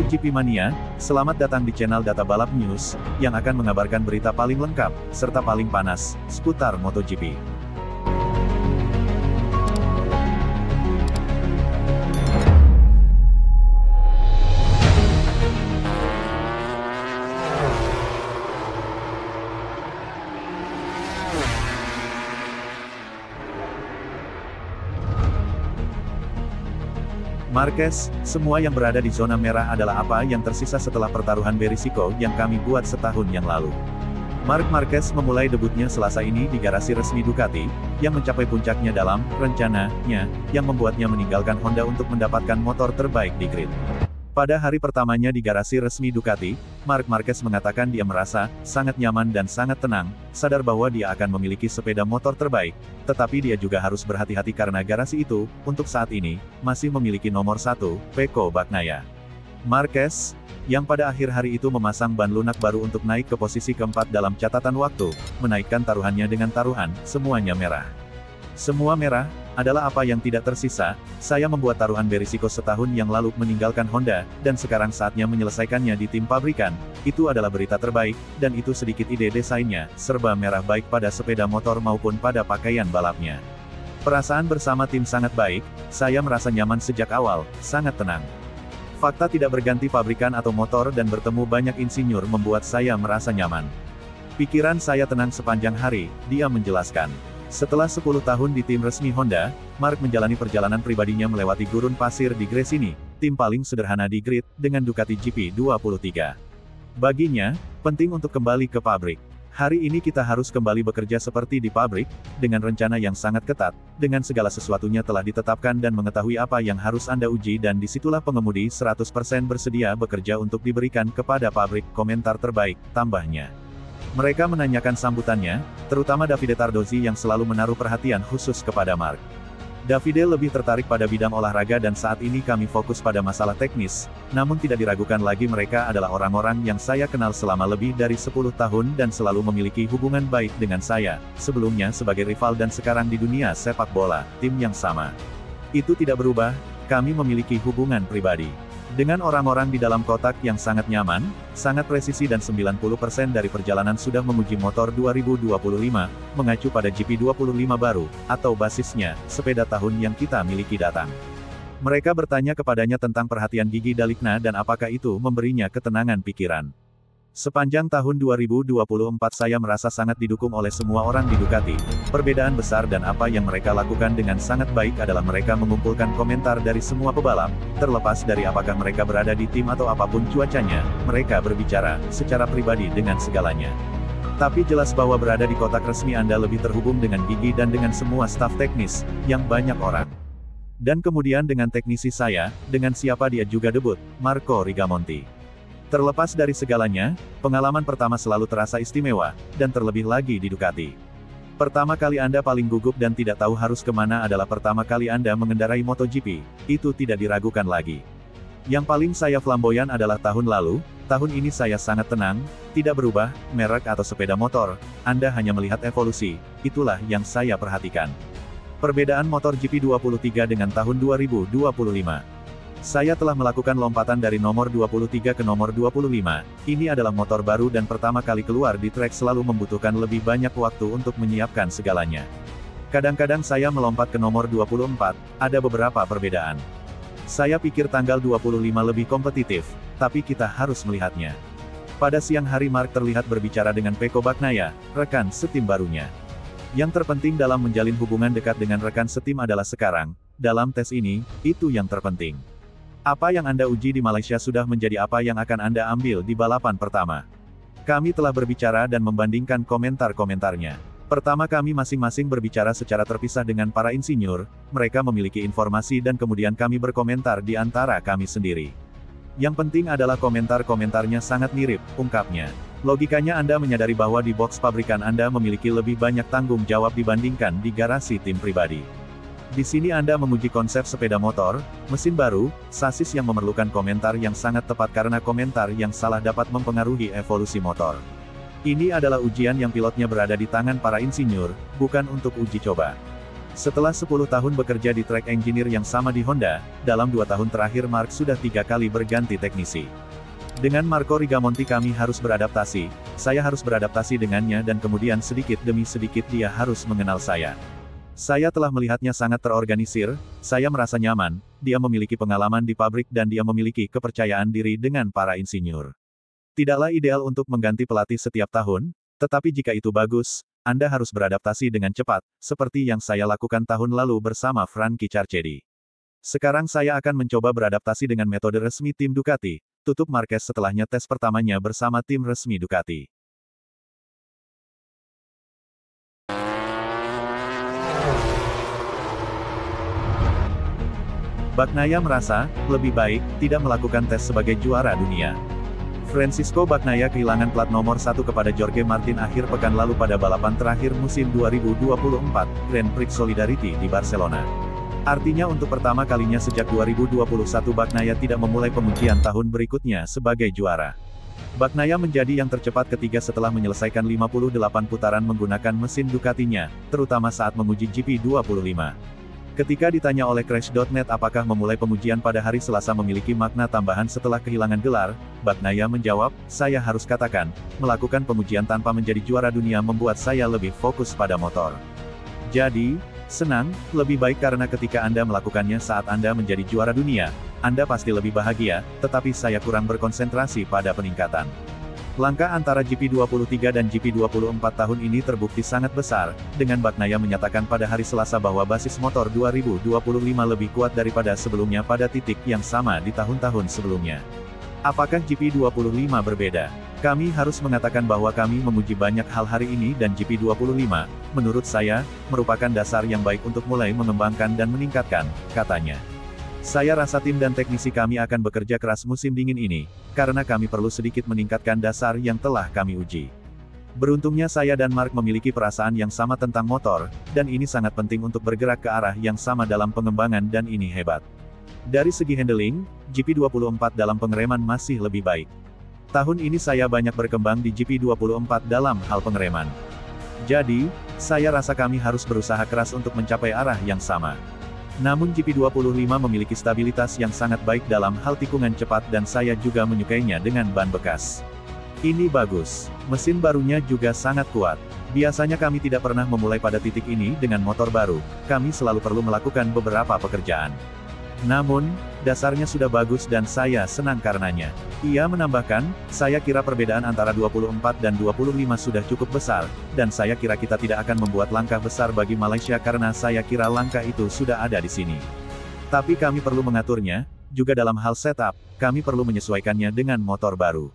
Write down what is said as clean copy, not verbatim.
Hai GP Mania, selamat datang di channel Data Balap News, yang akan mengabarkan berita paling lengkap, serta paling panas, seputar MotoGP. Marquez, semua yang berada di zona merah adalah apa yang tersisa setelah pertaruhan berisiko yang kami buat setahun yang lalu. Marc Marquez memulai debutnya Selasa ini di garasi resmi Ducati, yang mencapai puncaknya dalam rencananya, yang membuatnya meninggalkan Honda untuk mendapatkan motor terbaik di grid. Pada hari pertamanya di garasi resmi Ducati, Marc Marquez mengatakan dia merasa sangat nyaman dan sangat tenang, sadar bahwa dia akan memiliki sepeda motor terbaik, tetapi dia juga harus berhati-hati karena garasi itu, untuk saat ini, masih memiliki nomor 1, Pecco Bagnaia. Marquez, yang pada akhir hari itu memasang ban lunak baru untuk naik ke posisi keempat dalam catatan waktu, menaikkan taruhannya dengan taruhan, semuanya merah. Semua merah, adalah apa yang tidak tersisa. Saya membuat taruhan berisiko setahun yang lalu meninggalkan Honda, dan sekarang saatnya menyelesaikannya di tim pabrikan. Itu adalah berita terbaik, dan itu sedikit ide desainnya, serba merah baik pada sepeda motor maupun pada pakaian balapnya. Perasaan bersama tim sangat baik, saya merasa nyaman sejak awal, sangat tenang. Fakta tidak berganti pabrikan atau motor dan bertemu banyak insinyur membuat saya merasa nyaman. Pikiran saya tenang sepanjang hari, dia menjelaskan. Setelah 10 tahun di tim resmi Honda, Marc menjalani perjalanan pribadinya melewati gurun pasir di Gresini, tim paling sederhana di grid, dengan Ducati GP23. Baginya, penting untuk kembali ke pabrik. Hari ini kita harus kembali bekerja seperti di pabrik, dengan rencana yang sangat ketat, dengan segala sesuatunya telah ditetapkan dan mengetahui apa yang harus Anda uji dan disitulah pengemudi 100% bersedia bekerja untuk diberikan kepada pabrik, komentar terbaik, tambahnya. Mereka menanyakan sambutannya, terutama Davide Tardozzi yang selalu menaruh perhatian khusus kepada Marc. Davide lebih tertarik pada bidang olahraga dan saat ini kami fokus pada masalah teknis, namun tidak diragukan lagi mereka adalah orang-orang yang saya kenal selama lebih dari 10 tahun dan selalu memiliki hubungan baik dengan saya, sebelumnya sebagai rival dan sekarang di dunia sepak bola, tim yang sama. Itu tidak berubah, kami memiliki hubungan pribadi. Dengan orang-orang di dalam kotak yang sangat nyaman, sangat presisi dan 90% dari perjalanan sudah memuji motor 2025, mengacu pada GP25 baru, atau basisnya, sepeda tahun yang kita miliki datang. Mereka bertanya kepadanya tentang perhatian Gigi Dalikna dan apakah itu memberinya ketenangan pikiran. Sepanjang tahun 2024 saya merasa sangat didukung oleh semua orang di Ducati. Perbedaan besar dan apa yang mereka lakukan dengan sangat baik adalah mereka mengumpulkan komentar dari semua pebalap, terlepas dari apakah mereka berada di tim atau apapun cuacanya, mereka berbicara, secara pribadi dengan segalanya. Tapi jelas bahwa berada di kotak resmi Anda lebih terhubung dengan Gigi dan dengan semua staf teknis, yang banyak orang. Dan kemudian dengan teknisi saya, dengan siapa dia juga debut, Marco Rigamonti. Terlepas dari segalanya, pengalaman pertama selalu terasa istimewa, dan terlebih lagi di Ducati. Pertama kali Anda paling gugup dan tidak tahu harus kemana adalah pertama kali Anda mengendarai MotoGP, itu tidak diragukan lagi. Yang paling saya flamboyan adalah tahun lalu, tahun ini saya sangat tenang, tidak berubah, merek atau sepeda motor, Anda hanya melihat evolusi, itulah yang saya perhatikan. Perbedaan motor GP23 dengan tahun 2025. Saya telah melakukan lompatan dari nomor 23 ke nomor 25, ini adalah motor baru dan pertama kali keluar di trek selalu membutuhkan lebih banyak waktu untuk menyiapkan segalanya. Kadang-kadang saya melompat ke nomor 24, ada beberapa perbedaan. Saya pikir tanggal 25 lebih kompetitif, tapi kita harus melihatnya. Pada siang hari Marc terlihat berbicara dengan Pecco Bagnaia, rekan setim barunya. Yang terpenting dalam menjalin hubungan dekat dengan rekan setim adalah sekarang, dalam tes ini, itu yang terpenting. Apa yang Anda uji di Malaysia sudah menjadi apa yang akan Anda ambil di balapan pertama. Kami telah berbicara dan membandingkan komentar-komentarnya. Pertama kami masing-masing berbicara secara terpisah dengan para insinyur, mereka memiliki informasi dan kemudian kami berkomentar di antara kami sendiri. Yang penting adalah komentar-komentarnya sangat mirip, ungkapnya. Logikanya Anda menyadari bahwa di box pabrikan Anda memiliki lebih banyak tanggung jawab dibandingkan di garasi tim pribadi. Di sini Anda menguji konsep sepeda motor, mesin baru, sasis yang memerlukan komentar yang sangat tepat karena komentar yang salah dapat mempengaruhi evolusi motor. Ini adalah ujian yang pilotnya berada di tangan para insinyur, bukan untuk uji coba. Setelah 10 tahun bekerja di track engineer yang sama di Honda, dalam 2 tahun terakhir Mark sudah 3 kali berganti teknisi. Dengan Marco Rigamonti kami harus beradaptasi, saya harus beradaptasi dengannya dan kemudian sedikit demi sedikit dia harus mengenal saya. Saya telah melihatnya sangat terorganisir, saya merasa nyaman, dia memiliki pengalaman di pabrik dan dia memiliki kepercayaan diri dengan para insinyur. Tidaklah ideal untuk mengganti pelatih setiap tahun, tetapi jika itu bagus, Anda harus beradaptasi dengan cepat, seperti yang saya lakukan tahun lalu bersama Frankie Carchedi. Sekarang saya akan mencoba beradaptasi dengan metode resmi tim Ducati, tutup Marquez setelahnya tes pertamanya bersama tim resmi Ducati. Bagnaia merasa, lebih baik, tidak melakukan tes sebagai juara dunia. Francisco Bagnaia kehilangan plat nomor 1 kepada Jorge Martin akhir pekan lalu pada balapan terakhir musim 2024, Grand Prix Solidarity di Barcelona. Artinya untuk pertama kalinya sejak 2021 Bagnaia tidak memulai pengujian tahun berikutnya sebagai juara. Bagnaia menjadi yang tercepat ketiga setelah menyelesaikan 58 putaran menggunakan mesin Ducatinya, terutama saat menguji GP25. Ketika ditanya oleh Crash.net apakah memulai pengujian pada hari Selasa memiliki makna tambahan setelah kehilangan gelar, Bagnaia menjawab, saya harus katakan, melakukan pengujian tanpa menjadi juara dunia membuat saya lebih fokus pada motor. Jadi, senang, lebih baik karena ketika Anda melakukannya saat Anda menjadi juara dunia, Anda pasti lebih bahagia, tetapi saya kurang berkonsentrasi pada peningkatan. Langkah antara GP23 dan GP24 tahun ini terbukti sangat besar, dengan Bagnaia menyatakan pada hari Selasa bahwa basis motor 2025 lebih kuat daripada sebelumnya pada titik yang sama di tahun-tahun sebelumnya. Apakah GP25 berbeda? Kami harus mengatakan bahwa kami menguji banyak hal hari ini dan GP25, menurut saya, merupakan dasar yang baik untuk mulai mengembangkan dan meningkatkan, katanya. Saya rasa tim dan teknisi kami akan bekerja keras musim dingin ini, karena kami perlu sedikit meningkatkan dasar yang telah kami uji. Beruntungnya saya dan Mark memiliki perasaan yang sama tentang motor, dan ini sangat penting untuk bergerak ke arah yang sama dalam pengembangan dan ini hebat. Dari segi handling, GP24 dalam pengereman masih lebih baik. Tahun ini saya banyak berkembang di GP24 dalam hal pengereman. Jadi, saya rasa kami harus berusaha keras untuk mencapai arah yang sama. Namun GP25 memiliki stabilitas yang sangat baik dalam hal tikungan cepat dan saya juga menyukainya dengan ban bekas. Ini bagus. Mesin barunya juga sangat kuat. Biasanya kami tidak pernah memulai pada titik ini dengan motor baru, kami selalu perlu melakukan beberapa pekerjaan. Namun, dasarnya sudah bagus dan saya senang karenanya. Ia menambahkan, saya kira perbedaan antara 24 dan 25 sudah cukup besar, dan saya kira kita tidak akan membuat langkah besar bagi Malaysia karena saya kira langkah itu sudah ada di sini. Tapi kami perlu mengaturnya, juga dalam hal setup, kami perlu menyesuaikannya dengan motor baru.